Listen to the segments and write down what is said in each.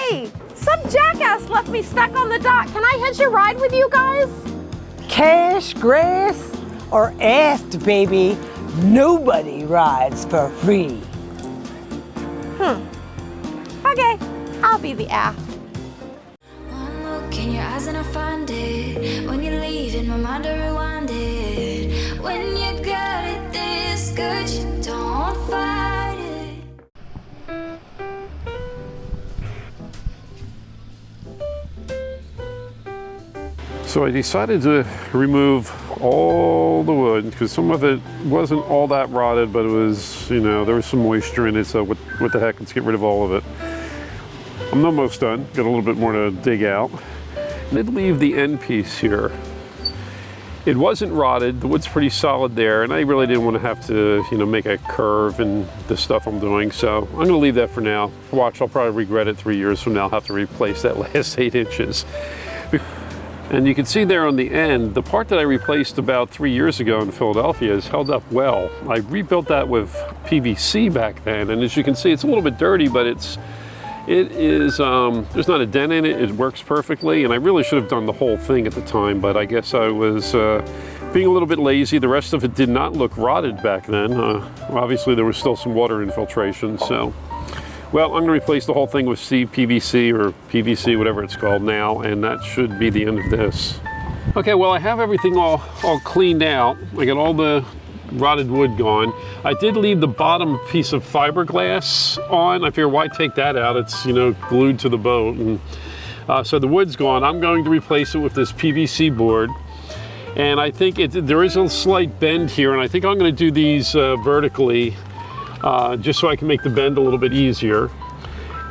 Hey, some jackass left me stuck on the dock. Can I hitch a ride with you guys? Cash, grass, or aft, baby. Nobody rides for free. Okay, I'll be the aft. One look in your eyes and I find it. When you leave in my mind I rewind it. When you got it this good, you don't fight it. So I decided to remove all the wood because some of it wasn't all that rotted, but it was, you know, there was some moisture in it, so what the heck, let's get rid of all of it. I'm almost done, got a little bit more to dig out. I did leave the end piece here. It wasn't rotted, the wood's pretty solid there, and I really didn't want to have to, you know, make a curve in the stuff I'm doing, so I'm gonna leave that for now. Watch, I'll probably regret it 3 years from now, I'll have to replace that last 8 inches. And you can see there on the end, the part that I replaced about 3 years ago in Philadelphia has held up well. I rebuilt that with PVC back then, and as you can see, it's a little bit dirty, but it is, there's not a dent in it, it works perfectly, and I really should have done the whole thing at the time, but I guess I was being a little bit lazy. The rest of it did not look rotted back then. Obviously there was still some water infiltration, so. Well, I'm going to replace the whole thing with PVC or PVC, whatever it's called now, and that should be the end of this. Okay, well, I have everything all cleaned out. I got all the rotted wood gone. I did leave the bottom piece of fiberglass on. I figure, why take that out? It's, you know, glued to the boat. And so the wood's gone. I'm going to replace it with this PVC board. And I think there is a slight bend here, and I think I'm going to do these vertically. Just so I can make the bend a little bit easier.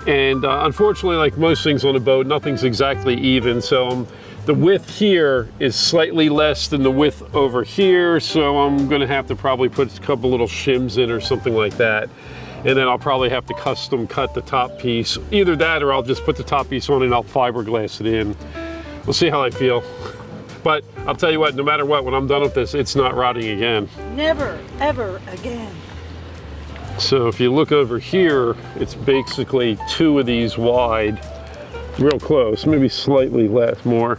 And unfortunately, like most things on a boat, nothing's exactly even. So the width here is slightly less than the width over here. So I'm gonna have to probably put a couple little shims in or something like that. And then I'll probably have to custom cut the top piece. Either that or I'll just put the top piece on and I'll fiberglass it in. We'll see how I feel. But I'll tell you what, no matter what, when I'm done with this, it's not rotting again. Never, ever again. So if you look over here, it's basically 2 of these wide, real close, maybe slightly less, more.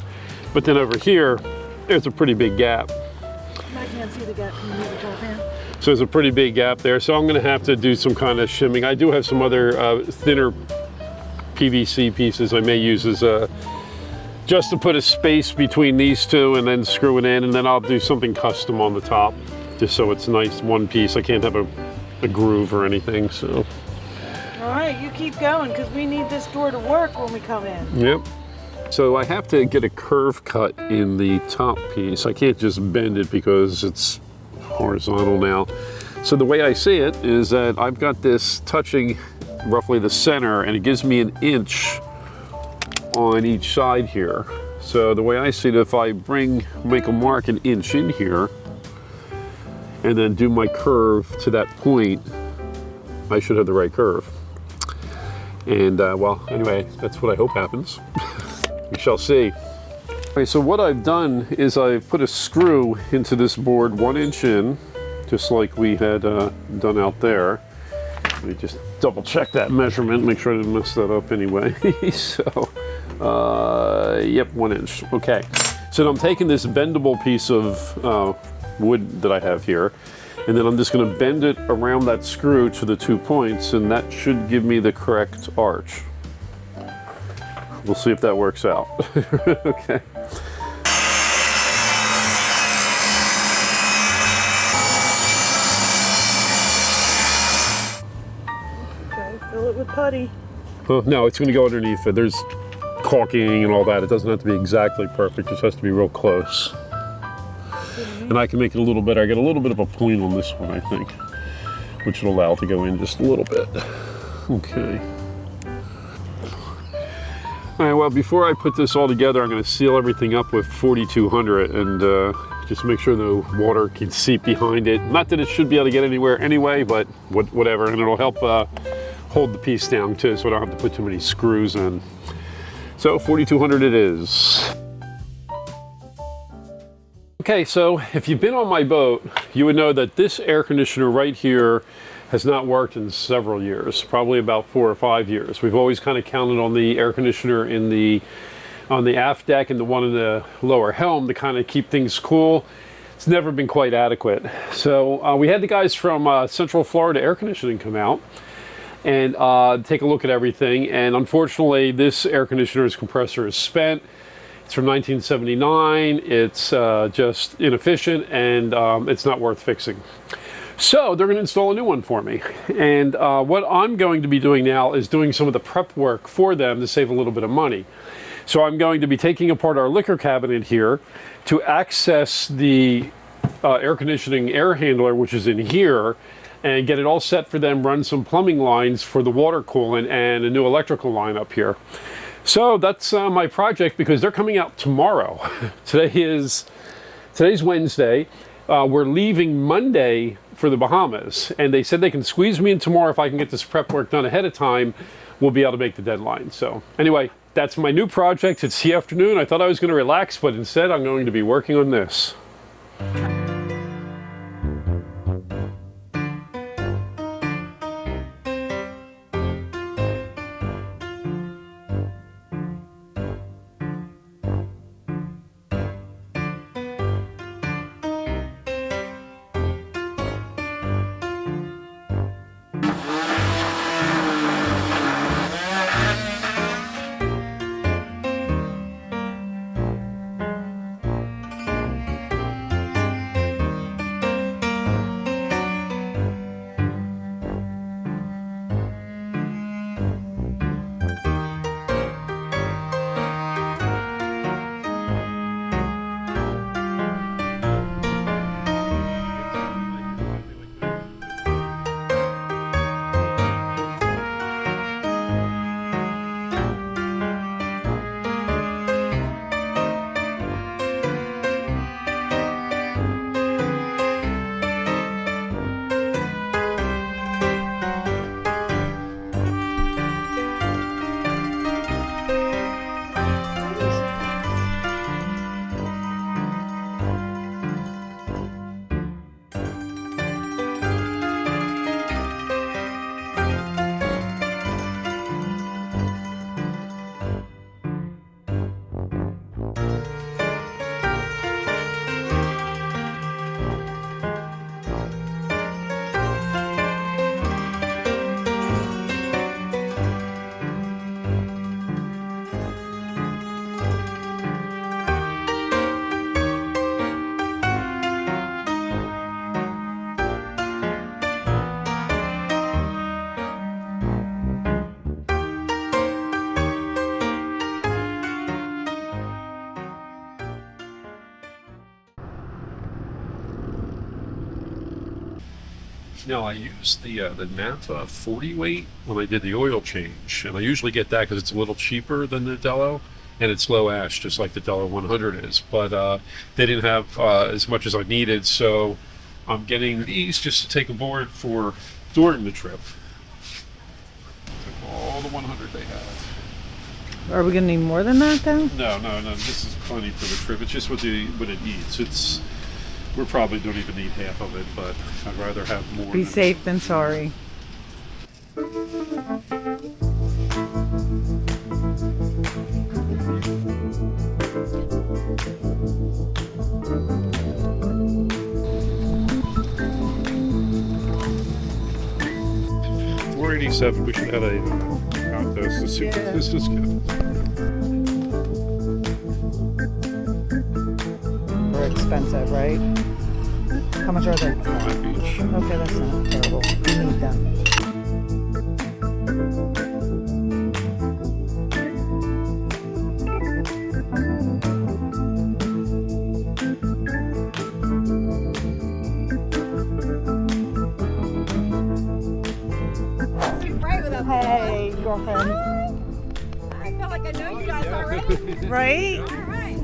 But then over here, there's a pretty big gap. I can't see the gap. Can you move the whole thing? So there's a pretty big gap there. So I'm gonna have to do some kind of shimming. I do have some other thinner PVC pieces I may use as just to put a space between these two and then screw it in, and then I'll do something custom on the top, just so it's nice one piece. I can't have a groove or anything, so. All right, you keep going because we need this door to work when we come in. Yep. So I have to get a curve cut in the top piece. I can't just bend it because it's horizontal now. So the way I see it is that I've got this touching roughly the center, and it gives me 1 inch on each side here. So the way I see it, if I make a mark 1 inch in here, and then do my curve to that point, I should have the right curve. And well, anyway, that's what I hope happens. We shall see. Okay, so what I've done is I've put a screw into this board 1 inch in, just like we had done out there. Let me just double check that measurement, make sure I didn't mess that up anyway. So, yep, 1 inch, okay. So I'm taking this bendable piece of wood that I have here, and then I'm just going to bend it around that screw to the 2 points, and that should give me the correct arch. We'll see if that works out. Okay. Okay, fill it with putty. Oh, no, it's going to go underneath it. There's caulking and all that. It doesn't have to be exactly perfect, it just has to be real close. And I can make it a little better. I get a little bit of a point on this one, I think, which will allow it to go in just a little bit. Okay. All right, well, before I put this all together, I'm going to seal everything up with 4200 and just make sure the water can seep behind it. Not that it should be able to get anywhere anyway, but whatever. And it'll help hold the piece down too, so I don't have to put too many screws in. So 4200 it is. Okay, so if you've been on my boat, you would know that this air conditioner right here has not worked in several years, probably about 4 or 5 years. We've always kind of counted on the air conditioner on the aft deck and the one in the lower helm to kind of keep things cool. It's never been quite adequate. So we had the guys from Central Florida Air Conditioning come out and take a look at everything. And unfortunately, this air conditioner's compressor is spent. It's from 1979. It's just inefficient, and it's not worth fixing. So they're going to install a new one for me. And what I'm going to be doing now is doing some of the prep work for them to save a little bit of money. So I'm going to be taking apart our liquor cabinet here to access the air conditioning air handler, which is in here, and get it all set for them, run some plumbing lines for the water coolant and a new electrical line up here. So that's my project, because they're coming out tomorrow. Today's Wednesday. We're leaving Monday for the Bahamas, and they said they can squeeze me in tomorrow. If I can get this prep work done ahead of time, we'll be able to make the deadline. So anyway, that's my new project. It's the afternoon. I thought I was going to relax, but instead I'm going to be working on this. Now I use the Napa 40 weight when I did the oil change, and I usually get that because it's a little cheaper than the Dello, and it's low ash just like the Dello 100 is. But they didn't have as much as I needed, so I'm getting these just to take aboard for during the trip. Took all the 100 they have. Are we gonna need more than that though? No. This is plenty for the trip. It's just what it needs. We probably don't even need half of it, but I'd rather have more. Be safe than sorry. $487. We should have a count those to see what this is good. They're expensive, right? How much are they? 5 each. Okay, that's not terrible. We need them. Hey, girlfriend. I feel like I know you guys already. Right? All right.